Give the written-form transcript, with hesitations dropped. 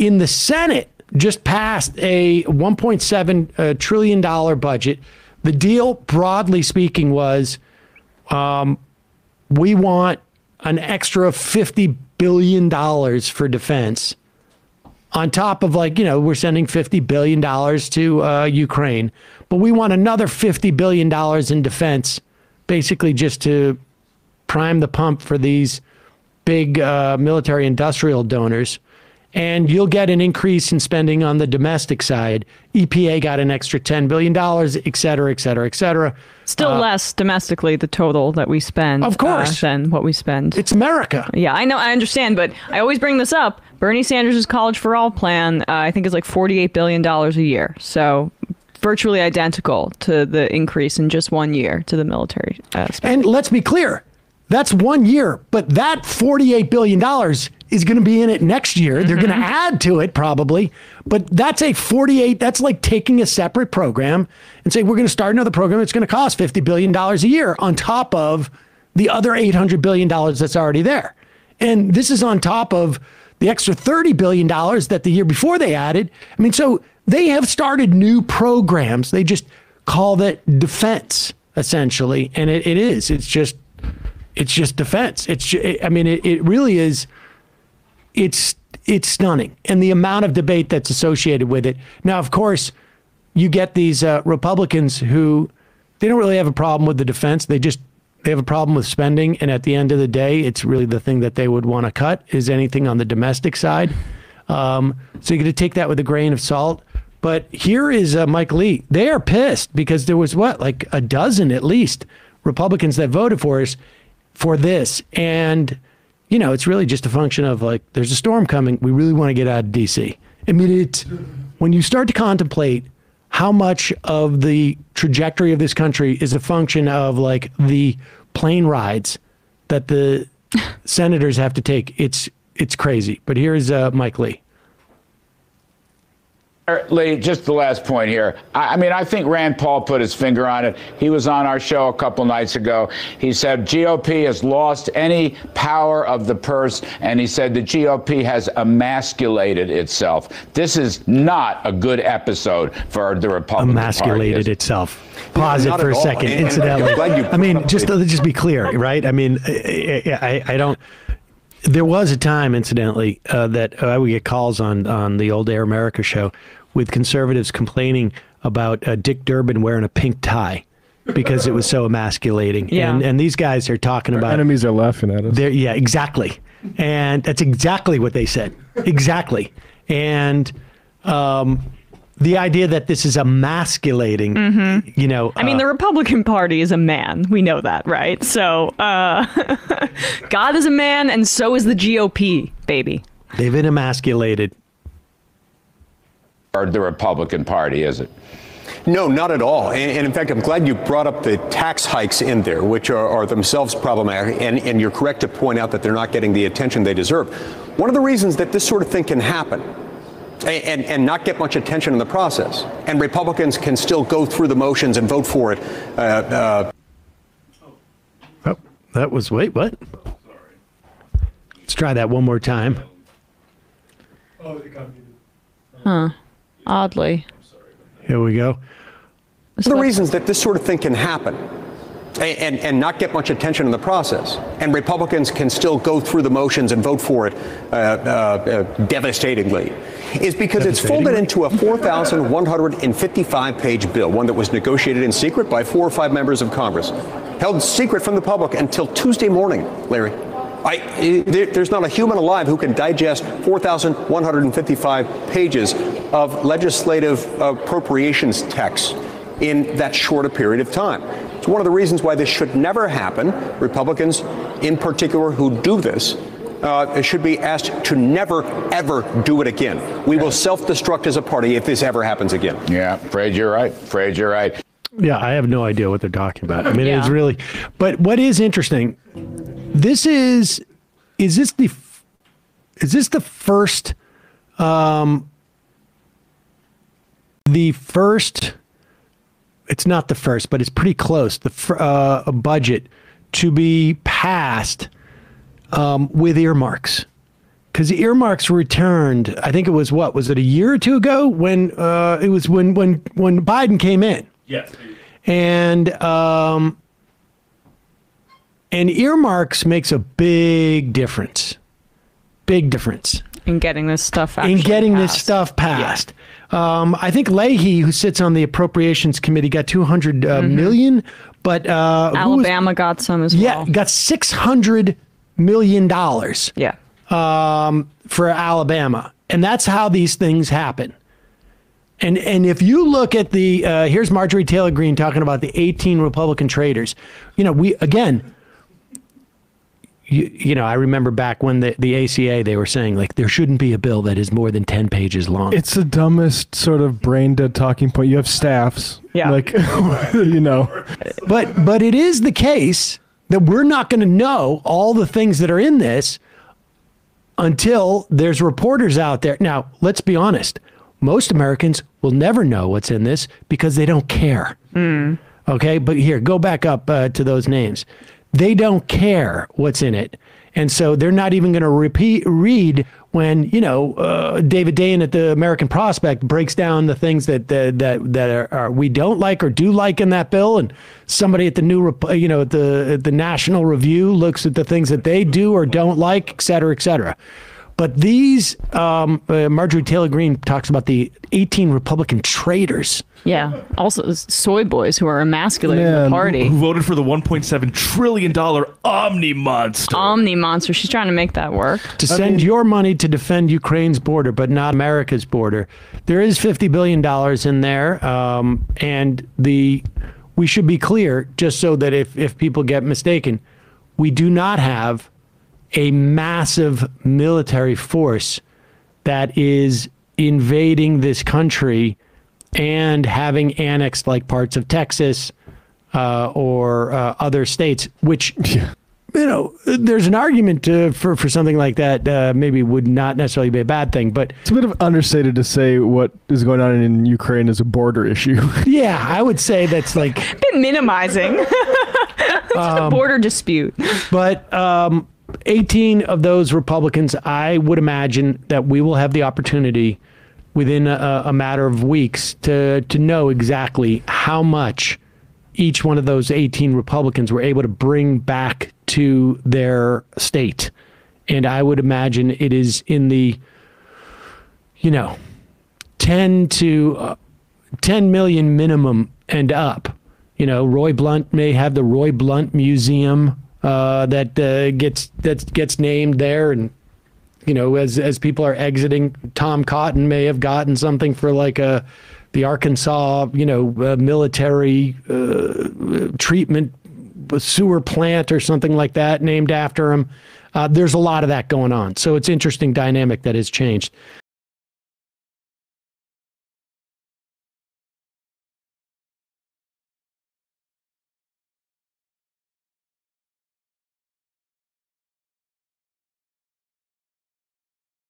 in the Senate just passed a $1.7 trillion budget. The deal, broadly speaking, was we want an extra $50 billion for defense on top of, like, we're sending $50 billion to Ukraine, but we want another $50 billion in defense, basically just to prime the pump for these big military industrial donors. And you'll get an increase in spending on the domestic side. EPA got an extra $10 billion, et cetera, et cetera, et cetera. Still less domestically, the total that we spend, of course, than what we spend. It's America. Yeah, I know, I understand, but I always bring this up. Bernie Sanders' College for All plan, I think, is like $48 billion a year. So virtually identical to the increase in just 1 year to the military spending. And let's be clear, that's 1 year, but that $48 billion is going to be in it next year. Mm-hmm. They're going to add to it probably, but that's that's like taking a separate program and say, we're going to start another program that's going to cost $50 billion a year on top of the other $800 billion that's already there. And this is on top of the extra $30 billion that the year before they added. I mean, so they have started new programs. They just call that defense, essentially. And it is. It's just defense. It really is. It's stunning. And the amount of debate that's associated with it. Now, of course, you get these Republicans who, they don't really have a problem with the defense. They have a problem with spending. And at the end of the day, it's really the thing that they would want to cut is anything on the domestic side. So you got to take that with a grain of salt. But here is Mike Lee. They are pissed because there was like a dozen at least Republicans that voted for this. And, it's really just a function of, like, there's a storm coming. We really want to get out of D.C. I mean, when you start to contemplate how much of the trajectory of this country is a function of, like, the plane rides that the senators have to take, it's crazy. But here's Mike Lee. Lee, just the last point here. I think Rand Paul put his finger on it. He was on our show a couple nights ago. He said GOP has lost any power of the purse, and he said the GOP has emasculated itself. This is not a good episode for the Republican Party. Emasculated itself. Pause it for a second, incidentally. I mean, just be clear, right? I mean, I don't. There was a time, incidentally, that I would get calls on the old Air America show with conservatives complaining about Dick Durbin wearing a pink tie because it was so emasculating. Yeah. And these guys are talking about... enemies are laughing at us. Yeah, exactly. And that's exactly what they said. Exactly. And the idea that this is emasculating, I mean, the Republican Party is a man. We know that, right? So God is a man, and so is the GOP, baby. They've been emasculated. Or the Republican Party, is it? No, not at all. And in fact, I'm glad you brought up the tax hikes in there, which are themselves problematic. And you're correct to point out that they're not getting the attention they deserve. One of the reasons that this sort of thing can happen and not get much attention in the process, and Republicans can still go through the motions and vote for it. Oh, that was, wait, what? Let's try that one more time. Huh. Oddly. Here we go. One of the reasons that this sort of thing can happen and not get much attention in the process, and Republicans can still go through the motions and vote for it devastatingly, is because it's folded into a 4,155-page bill, one that was negotiated in secret by 4 or 5 members of Congress, held secret from the public until Tuesday morning, Larry. There's not a human alive who can digest 4,155 pages of legislative appropriations text in that short a period of time. It's one of the reasons why this should never happen. Republicans, in particular, who do this, should be asked to never, ever do it again. We will self-destruct as a party if this ever happens again. Yeah, afraid you're right. Afraid you're right. Yeah, I have no idea what they're talking about. I mean, it's really, but what is interesting, this is this the first, it's not the first, but it's pretty close, a budget to be passed with earmarks. because the earmarks were returned. I think it was what was it a year or two ago when it was when Biden came in. Yes. And earmarks makes a big difference. Big difference in getting this stuff passed. I think Leahy, who sits on the Appropriations Committee, got $200 million, but Alabama got some as well. Yeah, got $600 million. Yeah. For Alabama, and that's how these things happen. And if you look at the here's Marjorie Taylor Greene talking about the 18 Republican traitors. You know, I remember back when the ACA, they were saying like there shouldn't be a bill that is more than 10 pages long. It's the dumbest sort of brain dead talking point. You have staffs. Yeah. Like, you know. But it is the case that we're not going to know all the things that are in this until there's reporters out there. Now, let's be honest. Most Americans will never know what's in this because they don't care. Okay, but here, go back up to those names. They don't care what's in it. And so they're not even going to read when, David Dayen at the American Prospect breaks down the things that are we don't like or do like in that bill. And somebody at the the National Review looks at the things that they do or don't like, et cetera, et cetera. But these, Marjorie Taylor Greene talks about the 18 Republican traitors. Yeah. Also, soy boys who are emasculating the party. Who voted for the $1.7 trillion Omni Monster. Omni Monster. She's trying to make that work. To send your money to defend Ukraine's border, but not America's border. There is $50 billion in there. And we should be clear, just so that if people get mistaken, we do not have a massive military force that is invading this country and having annexed like parts of Texas or other states, which, there's an argument for something like that maybe would not necessarily be a bad thing. But it's a bit of understated to say what is going on in Ukraine is a border issue. Yeah, I would say that's like... a bit minimizing. It's a border dispute. But 18 of those Republicans, I would imagine that we will have the opportunity within a matter of weeks to know exactly how much each one of those 18 Republicans were able to bring back to their state. And I would imagine it is in the, 10 million minimum and up. Roy Blunt may have the Roy Blunt Museum that gets named there, and as people are exiting, Tom Cotton may have gotten something for like the Arkansas military treatment sewer plant or something like that named after him. There's a lot of that going on, so it's interesting dynamic that has changed.